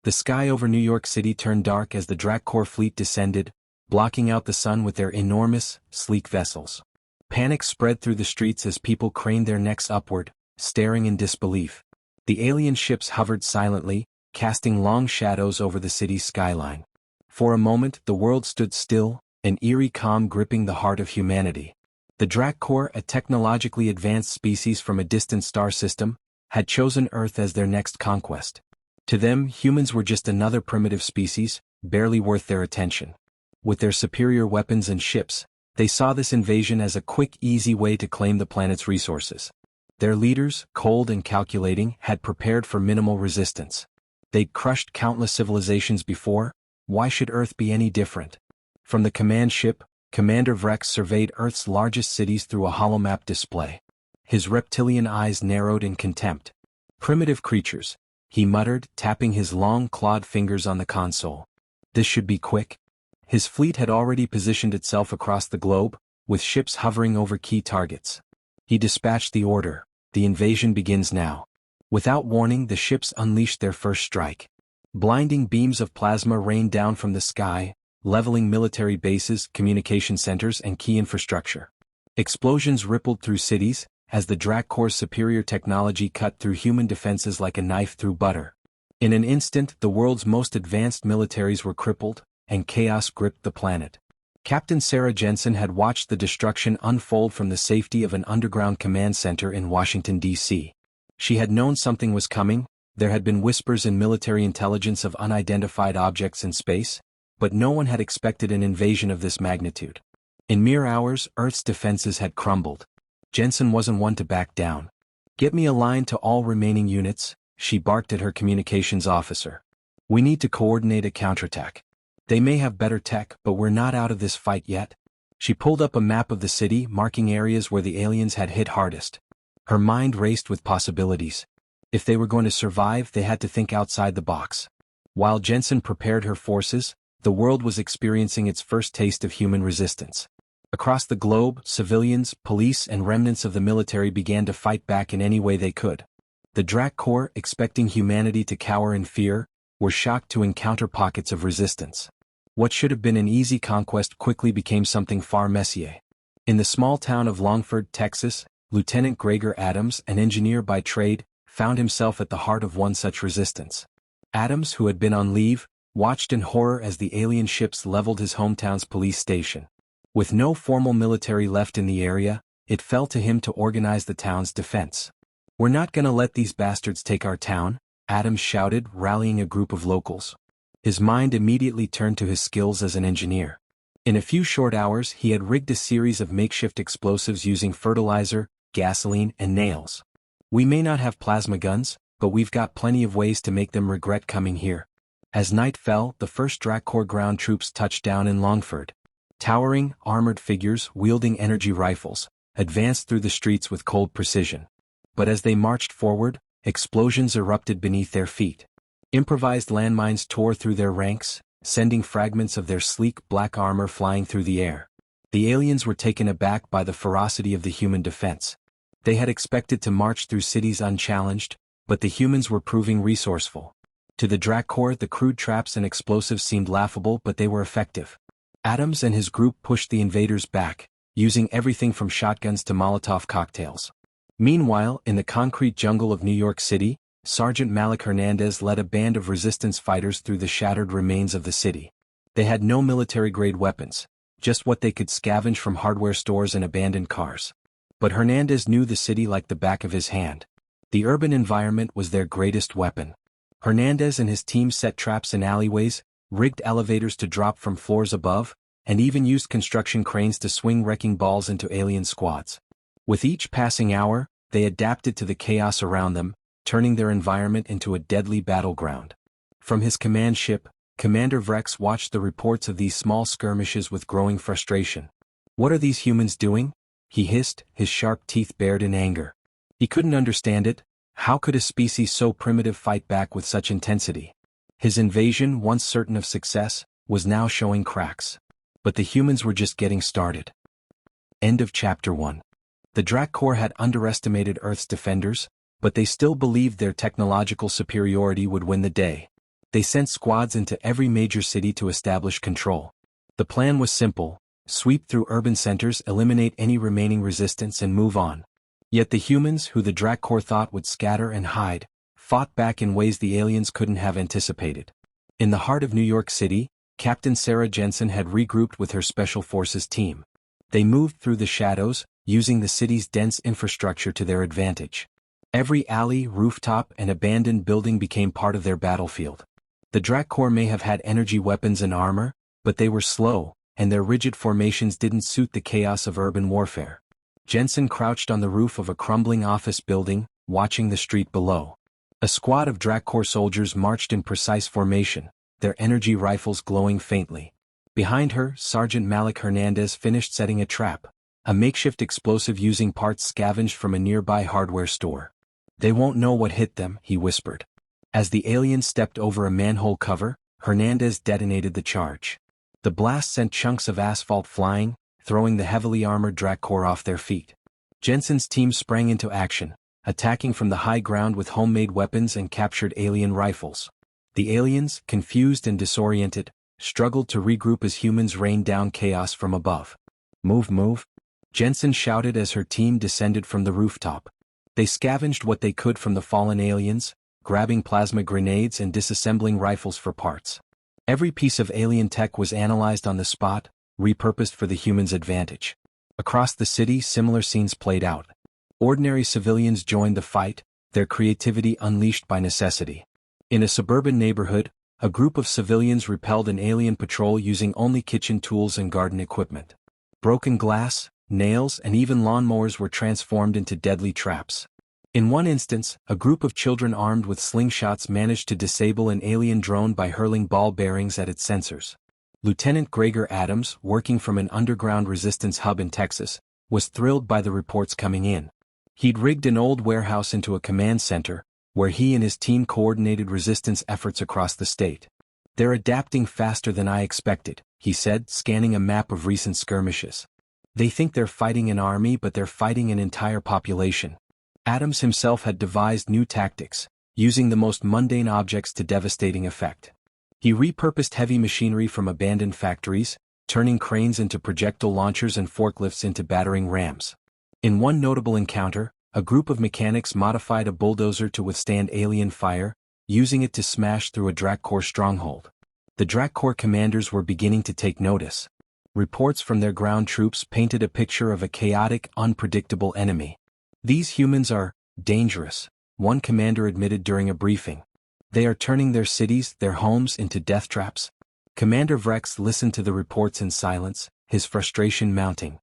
The sky over New York City turned dark as the Drak'Kor fleet descended, blocking out the sun with their enormous, sleek vessels. Panic spread through the streets as people craned their necks upward, staring in disbelief. The alien ships hovered silently, casting long shadows over the city's skyline. For a moment the world stood still, an eerie calm gripping the heart of humanity. The Drak'Kor, a technologically advanced species from a distant star system, had chosen Earth as their next conquest. To them, humans were just another primitive species, barely worth their attention. With their superior weapons and ships, they saw this invasion as a quick, easy way to claim the planet's resources. Their leaders, cold and calculating, had prepared for minimal resistance. They'd crushed countless civilizations before. Why should Earth be any different? From the command ship, Commander Vrex surveyed Earth's largest cities through a holomap display. His reptilian eyes narrowed in contempt. Primitive creatures, he muttered, tapping his long clawed fingers on the console. This should be quick. His fleet had already positioned itself across the globe, with ships hovering over key targets. He dispatched the order. The invasion begins now. Without warning, the ships unleashed their first strike. Blinding beams of plasma rained down from the sky, leveling military bases, communication centers, and key infrastructure. Explosions rippled through cities, as the Drak'Kor's superior technology cut through human defenses like a knife through butter. In an instant, the world's most advanced militaries were crippled, and chaos gripped the planet. Captain Sarah Jensen had watched the destruction unfold from the safety of an underground command center in Washington, D.C. She had known something was coming. There had been whispers in military intelligence of unidentified objects in space, but no one had expected an invasion of this magnitude. In mere hours, Earth's defenses had crumbled. Jensen wasn't one to back down. "Get me a line to all remaining units," she barked at her communications officer. "We need to coordinate a counterattack. They may have better tech, but we're not out of this fight yet." She pulled up a map of the city, marking areas where the aliens had hit hardest. Her mind raced with possibilities. If they were going to survive, they had to think outside the box. While Jensen prepared her forces, the world was experiencing its first taste of human resistance. Across the globe, civilians, police, and remnants of the military began to fight back in any way they could. The Drak'Kor, expecting humanity to cower in fear, were shocked to encounter pockets of resistance. What should have been an easy conquest quickly became something far messier. In the small town of Longford, Texas, Lieutenant Gregor Adams, an engineer by trade, found himself at the heart of one such resistance. Adams, who had been on leave, watched in horror as the alien ships leveled his hometown's police station. With no formal military left in the area, it fell to him to organize the town's defense. "We're not gonna let these bastards take our town," Adams shouted, rallying a group of locals. His mind immediately turned to his skills as an engineer. In a few short hours, he had rigged a series of makeshift explosives using fertilizer, gasoline, and nails. "We may not have plasma guns, but we've got plenty of ways to make them regret coming here." As night fell, the first Drak'Kor ground troops touched down in Longford. Towering, armored figures, wielding energy rifles, advanced through the streets with cold precision. But as they marched forward, explosions erupted beneath their feet. Improvised landmines tore through their ranks, sending fragments of their sleek black armor flying through the air. The aliens were taken aback by the ferocity of the human defense. They had expected to march through cities unchallenged, but the humans were proving resourceful. To the Drak'Kor, the crude traps and explosives seemed laughable, but they were effective. Adams and his group pushed the invaders back, using everything from shotguns to Molotov cocktails. Meanwhile, in the concrete jungle of New York City, Sergeant Malik Hernandez led a band of resistance fighters through the shattered remains of the city. They had no military-grade weapons, just what they could scavenge from hardware stores and abandoned cars. But Hernandez knew the city like the back of his hand. The urban environment was their greatest weapon. Hernandez and his team set traps in alleyways, rigged elevators to drop from floors above, and even used construction cranes to swing wrecking balls into alien squads. With each passing hour, they adapted to the chaos around them, turning their environment into a deadly battleground. From his command ship, Commander Vrex watched the reports of these small skirmishes with growing frustration. "What are these humans doing?" he hissed, his sharp teeth bared in anger. He couldn't understand it. How could a species so primitive fight back with such intensity? His invasion, once certain of success, was now showing cracks. But the humans were just getting started. End of Chapter 1. The Drak'Kor had underestimated Earth's defenders, but they still believed their technological superiority would win the day. They sent squads into every major city to establish control. The plan was simple: sweep through urban centers, eliminate any remaining resistance and move on. Yet the humans, who the Drak'Kor thought would scatter and hide, fought back in ways the aliens couldn't have anticipated. In the heart of New York City, Captain Sarah Jensen had regrouped with her Special Forces team. They moved through the shadows, using the city's dense infrastructure to their advantage. Every alley, rooftop, and abandoned building became part of their battlefield. The Drak'Kor may have had energy weapons and armor, but they were slow, and their rigid formations didn't suit the chaos of urban warfare. Jensen crouched on the roof of a crumbling office building, watching the street below. A squad of Drak'Kor soldiers marched in precise formation, their energy rifles glowing faintly. Behind her, Sergeant Malik Hernandez finished setting a trap, a makeshift explosive using parts scavenged from a nearby hardware store. "They won't know what hit them," he whispered. As the alien stepped over a manhole cover, Hernandez detonated the charge. The blast sent chunks of asphalt flying, throwing the heavily armored Drak'Kor off their feet. Jensen's team sprang into action, attacking from the high ground with homemade weapons and captured alien rifles. The aliens, confused and disoriented, struggled to regroup as humans rained down chaos from above. "Move, move," Jensen shouted as her team descended from the rooftop. They scavenged what they could from the fallen aliens, grabbing plasma grenades and disassembling rifles for parts. Every piece of alien tech was analyzed on the spot, repurposed for the humans' advantage. Across the city, similar scenes played out. Ordinary civilians joined the fight, their creativity unleashed by necessity. In a suburban neighborhood, a group of civilians repelled an alien patrol using only kitchen tools and garden equipment. Broken glass, nails, and even lawnmowers were transformed into deadly traps. In one instance, a group of children armed with slingshots managed to disable an alien drone by hurling ball bearings at its sensors. Lieutenant Gregor Adams, working from an underground resistance hub in Texas, was thrilled by the reports coming in. He'd rigged an old warehouse into a command center, where he and his team coordinated resistance efforts across the state. "They're adapting faster than I expected," he said, scanning a map of recent skirmishes. "They think they're fighting an army, but they're fighting an entire population." Adams himself had devised new tactics, using the most mundane objects to devastating effect. He repurposed heavy machinery from abandoned factories, turning cranes into projectile launchers and forklifts into battering rams. In one notable encounter, a group of mechanics modified a bulldozer to withstand alien fire, using it to smash through a Drak'Kor stronghold. The Drak'Kor commanders were beginning to take notice. Reports from their ground troops painted a picture of a chaotic, unpredictable enemy. "These humans are dangerous," one commander admitted during a briefing. "They are turning their cities, their homes, into death traps." Commander Vrex listened to the reports in silence, his frustration mounting.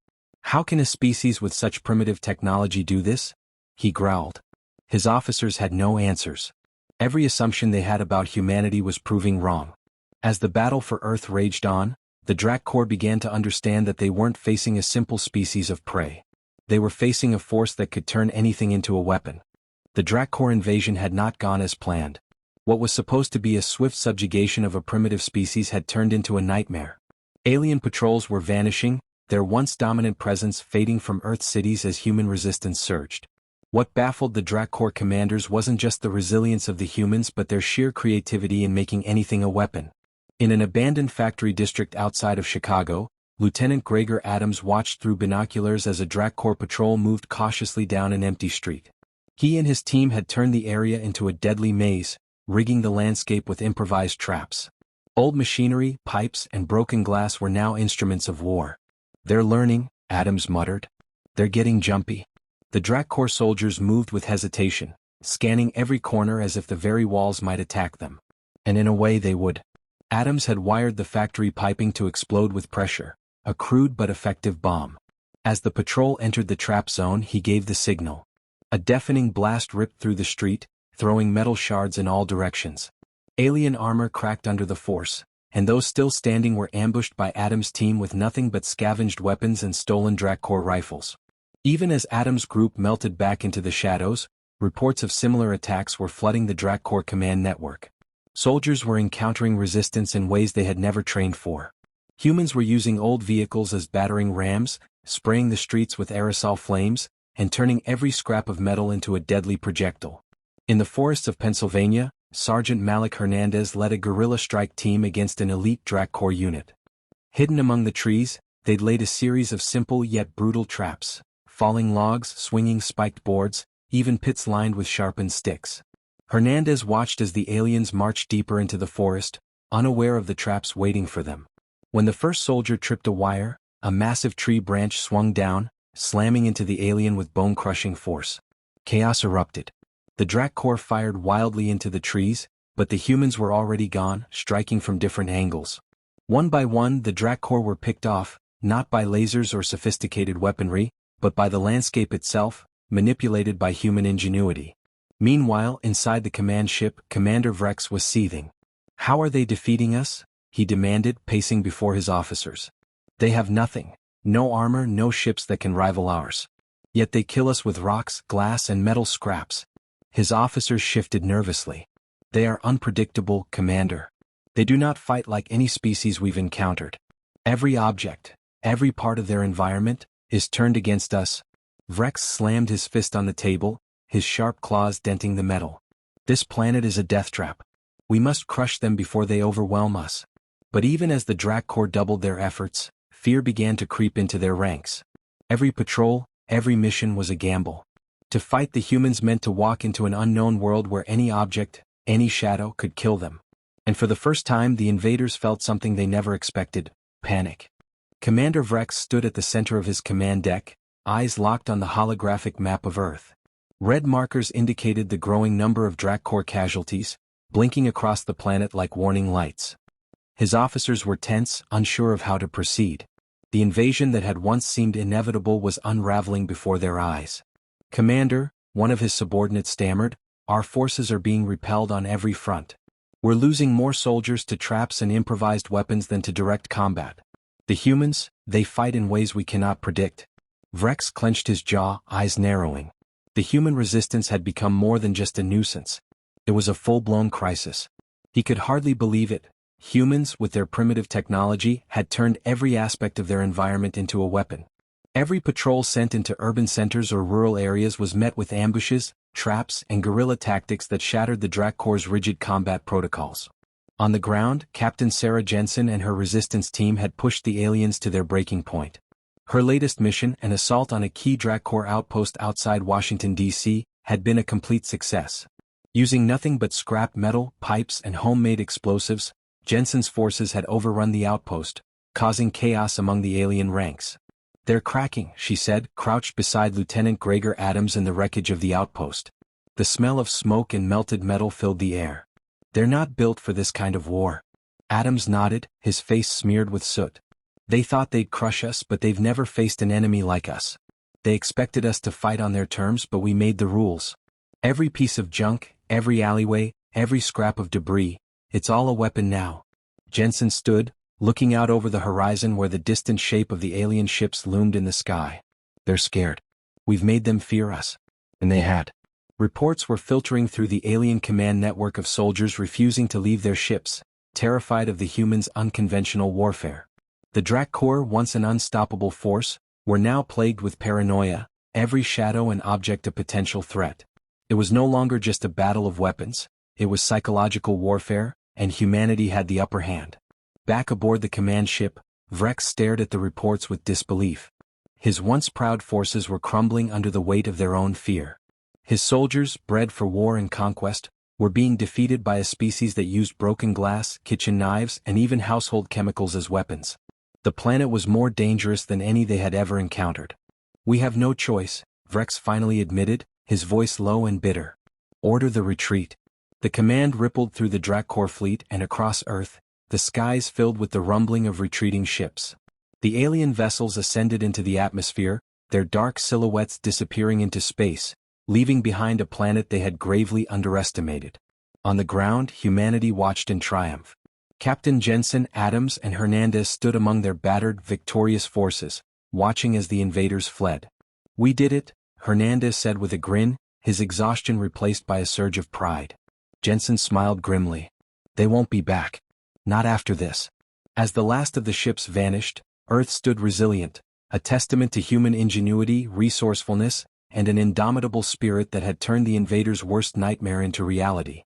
"How can a species with such primitive technology do this?" he growled. His officers had no answers. Every assumption they had about humanity was proving wrong. As the battle for Earth raged on, the Drak'Kor began to understand that they weren't facing a simple species of prey. They were facing a force that could turn anything into a weapon. The Drak'Kor invasion had not gone as planned. What was supposed to be a swift subjugation of a primitive species had turned into a nightmare. Alien patrols were vanishing, their once dominant presence fading from Earth's cities as human resistance surged. What baffled the Drak'Kor commanders wasn't just the resilience of the humans but their sheer creativity in making anything a weapon. In an abandoned factory district outside of Chicago, Lieutenant Gregor Adams watched through binoculars as a Drak'Kor patrol moved cautiously down an empty street. He and his team had turned the area into a deadly maze, rigging the landscape with improvised traps. Old machinery, pipes, and broken glass were now instruments of war. "They're learning," Adams muttered. "They're getting jumpy." The Drak'Kor soldiers moved with hesitation, scanning every corner as if the very walls might attack them. And in a way they would. Adams had wired the factory piping to explode with pressure, a crude but effective bomb. As the patrol entered the trap zone, he gave the signal. A deafening blast ripped through the street, throwing metal shards in all directions. Alien armor cracked under the force, and those still standing were ambushed by Adams' team with nothing but scavenged weapons and stolen Drak'Kor rifles. Even as Adams' group melted back into the shadows, reports of similar attacks were flooding the Drak'Kor command network. Soldiers were encountering resistance in ways they had never trained for. Humans were using old vehicles as battering rams, spraying the streets with aerosol flames, and turning every scrap of metal into a deadly projectile. In the forests of Pennsylvania, Sergeant Malik Hernandez led a guerrilla strike team against an elite Drak'Kor unit. Hidden among the trees, they'd laid a series of simple yet brutal traps, falling logs, swinging spiked boards, even pits lined with sharpened sticks. Hernandez watched as the aliens marched deeper into the forest, unaware of the traps waiting for them. When the first soldier tripped a wire, a massive tree branch swung down, slamming into the alien with bone-crushing force. Chaos erupted. The Drak'Kor fired wildly into the trees, but the humans were already gone, striking from different angles. One by one, the Drak'Kor were picked off, not by lasers or sophisticated weaponry, but by the landscape itself, manipulated by human ingenuity. Meanwhile, inside the command ship, Commander Vrex was seething. "How are they defeating us?" he demanded, pacing before his officers. "They have nothing. No armor, no ships that can rival ours. Yet they kill us with rocks, glass, and metal scraps." His officers shifted nervously. "They are unpredictable, Commander. They do not fight like any species we've encountered. Every object, every part of their environment, is turned against us." Vrex slammed his fist on the table, his sharp claws denting the metal. "This planet is a death trap. We must crush them before they overwhelm us." But even as the Drak'Kor doubled their efforts, fear began to creep into their ranks. Every patrol, every mission was a gamble. To fight the humans meant to walk into an unknown world where any object, any shadow could kill them. And for the first time the invaders felt something they never expected: panic. Commander Vrex stood at the center of his command deck, eyes locked on the holographic map of Earth. Red markers indicated the growing number of Drak'Kor casualties, blinking across the planet like warning lights. His officers were tense, unsure of how to proceed. The invasion that had once seemed inevitable was unraveling before their eyes. "Commander," one of his subordinates stammered, "our forces are being repelled on every front. We're losing more soldiers to traps and improvised weapons than to direct combat. The humans, they fight in ways we cannot predict." Vrex clenched his jaw, eyes narrowing. The human resistance had become more than just a nuisance. It was a full-blown crisis. He could hardly believe it. Humans, with their primitive technology, had turned every aspect of their environment into a weapon. Every patrol sent into urban centers or rural areas was met with ambushes, traps, and guerrilla tactics that shattered the Drak'Kor's rigid combat protocols. On the ground, Captain Sarah Jensen and her resistance team had pushed the aliens to their breaking point. Her latest mission, an assault on a key Drak'Kor outpost outside Washington, D.C., had been a complete success. Using nothing but scrap metal, pipes, and homemade explosives, Jensen's forces had overrun the outpost, causing chaos among the alien ranks. "They're cracking," she said, crouched beside Lieutenant Gregor Adams in the wreckage of the outpost. The smell of smoke and melted metal filled the air. "They're not built for this kind of war." Adams nodded, his face smeared with soot. "They thought they'd crush us, but they've never faced an enemy like us. They expected us to fight on their terms, but we made the rules. Every piece of junk, every alleyway, every scrap of debris, it's all a weapon now." Jensen stood, looking out over the horizon where the distant shape of the alien ships loomed in the sky. "They're scared. We've made them fear us." And they had. Reports were filtering through the alien command network of soldiers refusing to leave their ships, terrified of the humans' unconventional warfare. The Drak'Kor, once an unstoppable force, were now plagued with paranoia, every shadow and object a potential threat. It was no longer just a battle of weapons, it was psychological warfare, and humanity had the upper hand. Back aboard the command ship, Vrex stared at the reports with disbelief. His once proud forces were crumbling under the weight of their own fear. His soldiers, bred for war and conquest, were being defeated by a species that used broken glass, kitchen knives, and even household chemicals as weapons. The planet was more dangerous than any they had ever encountered. "We have no choice," Vrex finally admitted, his voice low and bitter. "Order the retreat." The command rippled through the Drak'Kor fleet and across Earth, the skies filled with the rumbling of retreating ships. The alien vessels ascended into the atmosphere, their dark silhouettes disappearing into space, leaving behind a planet they had gravely underestimated. On the ground, humanity watched in triumph. Captain Jensen, Adams, and Hernandez stood among their battered, victorious forces, watching as the invaders fled. "We did it," Hernandez said with a grin, his exhaustion replaced by a surge of pride. Jensen smiled grimly. "They won't be back. Not after this." As the last of the ships vanished, Earth stood resilient, a testament to human ingenuity, resourcefulness, and an indomitable spirit that had turned the invaders' worst nightmare into reality.